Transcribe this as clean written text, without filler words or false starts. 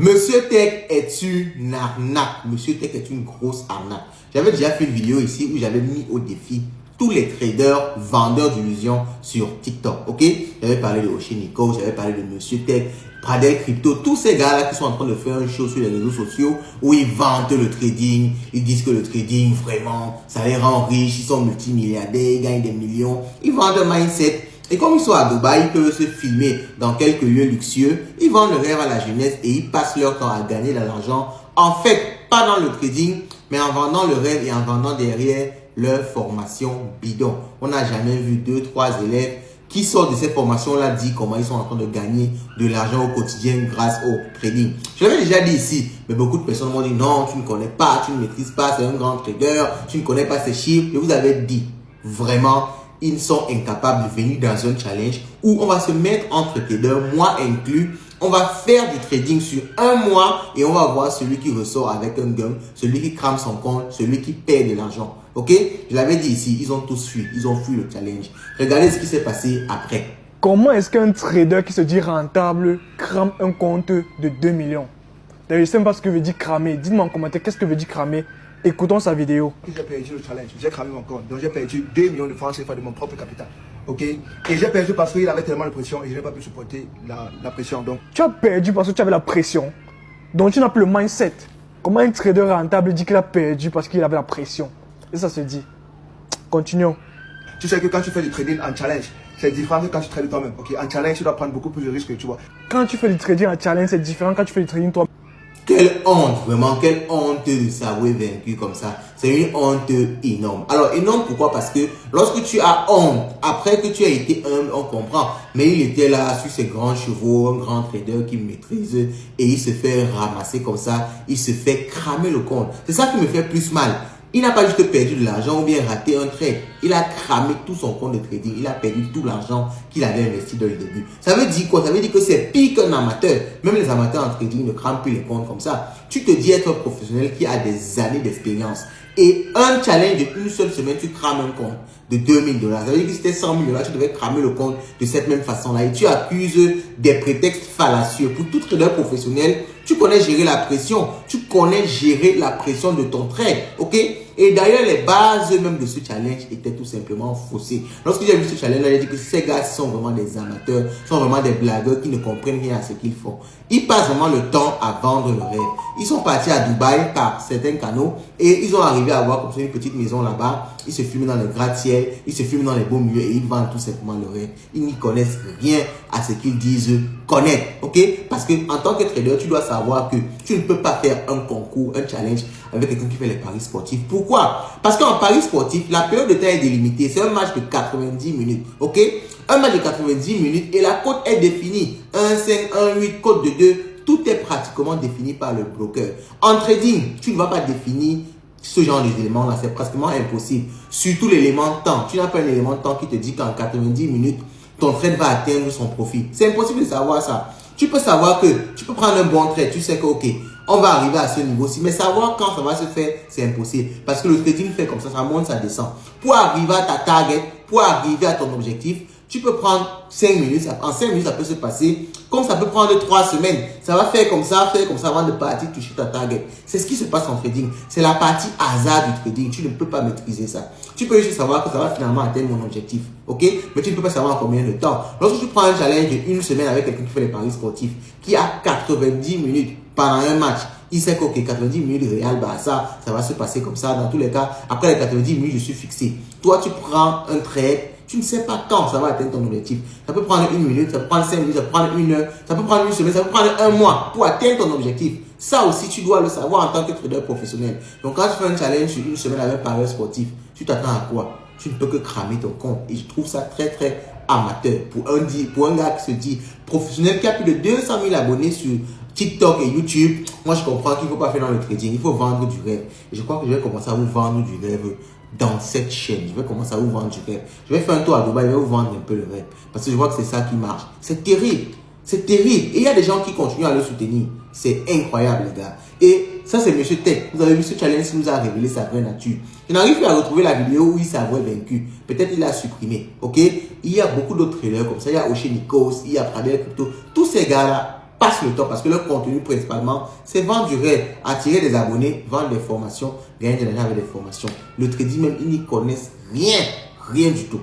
Monsieur Tech est une arnaque. Monsieur Tech est une grosse arnaque. J'avais déjà fait une vidéo ici où j'avais mis au défi tous les traders, vendeurs d'illusions sur TikTok. Ok? J'avais parlé de Oshiniko, j'avais parlé de Monsieur Tech, Pradel Crypto, tous ces gars-là qui sont en train de faire une show sur les réseaux sociaux où ils vantent le trading. Ils disent que le trading, vraiment, ça les rend riches. Ils sont multimilliardaires, ils gagnent des millions. Ils vendent un mindset. Et comme ils sont à Dubaï, ils peuvent se filmer dans quelques lieux luxueux. Ils vendent le rêve à la jeunesse et ils passent leur temps à gagner de l'argent. En fait, pas dans le trading, mais en vendant le rêve et en vendant derrière leur formation bidon. On n'a jamais vu 2-3 élèves qui sortent de cette formation-là dire comment ils sont en train de gagner de l'argent au quotidien grâce au trading. Je l'avais déjà dit ici, mais beaucoup de personnes m'ont dit non, tu ne connais pas, tu ne maîtrises pas, c'est un grand trader, tu ne connais pas ces chiffres. Je vous avais dit, vraiment, ils sont incapables de venir dans un challenge où on va se mettre entre traders, moi inclus. On va faire du trading sur un mois et on va voir celui qui ressort avec un gain, celui qui crame son compte, celui qui perd de l'argent. Ok? Je l'avais dit ici, ils ont tous fui. Ils ont fui le challenge. Regardez ce qui s'est passé après. Comment est-ce qu'un trader qui se dit rentable crame un compte de 2 millions? D'ailleurs, je ne sais même pas ce que veut dire cramer. Dites-moi en commentaire qu'est-ce que veut dire cramer. Écoutons sa vidéo. J'ai perdu le challenge, j'ai cramé mon compte. Donc j'ai perdu 2 millions de francs CFA de mon propre capital. Ok? Et j'ai perdu parce qu'il avait tellement de pression et je n'ai pas pu supporter la pression. Donc Tu as perdu parce que tu avais la pression. Donc tu n'as plus le mindset. Comment un trader rentable dit qu'il a perdu parce qu'il avait la pression? Et ça se dit. Continuons. tu sais que quand tu fais du trading en challenge, c'est différent que quand tu trades toi-même. Ok? En challenge, tu dois prendre beaucoup plus de risques, tu vois. Quand tu fais du trading en challenge, c'est différent quand tu fais du trading toi. Quelle honte, vraiment, quelle honte de s'avouer vaincu comme ça. C'est une honte énorme. Alors, énorme pourquoi? Parce que lorsque tu as honte, après que tu as été humble, on comprend. Mais il était là sur ses grands chevaux, un grand trader qui maîtrise et il se fait ramasser comme ça. Il se fait cramer le compte. C'est ça qui me fait plus mal. Il n'a pas juste perdu de l'argent ou bien raté un trade. Il a cramé tout son compte de trading. Il a perdu tout l'argent qu'il avait investi dans le début. Ça veut dire quoi? Ça veut dire que c'est pire qu'un amateur. Même les amateurs en trading ne crament plus les comptes comme ça. Tu te dis être un professionnel qui a des années d'expérience. Et un challenge d'une seule semaine, tu crames un compte de 2000 $. Ça veut dire que si c'était 100 000 $, tu devais cramer le compte de cette même façon-là. Et tu accuses des prétextes fallacieux. Pour tout trader professionnel, tu connais gérer la pression. Tu connais gérer la pression de ton trade. Ok? Et d'ailleurs, les bases même de ce challenge étaient tout simplement faussées. Lorsque j'ai vu ce challenge, j'ai dit que ces gars sont vraiment des amateurs, sont vraiment des blagueurs qui ne comprennent rien à ce qu'ils font. Ils passent vraiment le temps à vendre le rêve. Ils sont partis à Dubaï par certains canaux et ils ont arrivé à avoir comme ça une petite maison là-bas. Ils se filment dans les gratte-ciel, ils se filment dans les beaux milieux et ils vendent tout simplement le rêve. Ils n'y connaissent rien à ce qu'ils disent connaître. Ok? Parce que en tant que trader, tu dois savoir que tu ne peux pas faire un concours, un challenge avec quelqu'un qui fait les paris sportifs. Pourquoi? Parce qu'en paris sportif, la période de temps est délimitée. C'est un match de 90 minutes. Ok? Un match de 90 minutes et la cote est définie. 1,5, 1,8, cote de 2. Tout est pratiquement défini par le broker. En trading, tu ne vas pas définir ce genre d'éléments-là. C'est pratiquement impossible. Surtout l'élément temps. Tu n'as pas un élément temps qui te dit qu'en 90 minutes, ton trade va atteindre son profit. C'est impossible de savoir ça. Tu peux savoir que tu peux prendre un bon trade. Tu sais que, ok, on va arriver à ce niveau-ci. Mais savoir quand ça va se faire, c'est impossible. Parce que le trading fait comme ça monte, ça descend. Pour arriver à ta target, pour arriver à ton objectif, tu peux prendre 5 minutes. En 5 minutes, ça peut se passer. Comme ça peut prendre 3 semaines. Ça va faire comme ça avant de partir toucher ta target. C'est ce qui se passe en trading. C'est la partie hasard du trading. Tu ne peux pas maîtriser ça. Tu peux juste savoir que ça va finalement atteindre mon objectif. Ok? Mais tu ne peux pas savoir en combien de temps. Lorsque tu prends un challenge d'une semaine avec quelqu'un qui fait les paris sportifs, qui a 90 minutes pendant un match, il sait que 90 minutes Real Barça, ça va se passer comme ça. Dans tous les cas, après les 90 minutes, je suis fixé. Toi, tu prends un trade. Tu ne sais pas quand ça va atteindre ton objectif. Ça peut prendre 1 minute, ça peut prendre 5 minutes, ça peut prendre 1 heure, ça peut prendre 1 semaine, ça peut prendre 1 mois pour atteindre ton objectif. Ça aussi, tu dois le savoir en tant que trader professionnel. Donc, quand tu fais un challenge sur 1 semaine avec un parieur sportif, tu t'attends à quoi? Tu ne peux que cramer ton compte. Et je trouve ça très, très amateur. Pour un gars qui se dit professionnel, qui a plus de 200 000 abonnés sur TikTok et YouTube, moi, je comprends qu'il ne faut pas faire dans le trading. Il faut vendre du rêve. Et je crois que je vais commencer à vous vendre du rêve dans cette chaîne. Je vais commencer à vous vendre du rêve. Je vais faire un tour à Dubaï, je vais vous vendre un peu le rêve. Parce que je vois que c'est ça qui marche. C'est terrible. C'est terrible. Et il y a des gens qui continuent à le soutenir. C'est incroyable, les gars. Et ça, c'est Monsieur Tech. Vous avez vu ce challenge qui nous a révélé sa vraie nature. Je n'arrive plus à retrouver la vidéo où il s'avouait vaincu. Peut-être il l'a supprimé. Ok? Il y a beaucoup d'autres traders comme ça. Il y a Oshiniko, il y a Pradel Crypto. Tous ces gars-là, passent le temps parce que leur contenu principalement, c'est vendre du rêve, attirer des abonnés, vendre des formations, gagner de l'argent avec des formations. Le trading même, ils n'y connaissent rien du tout.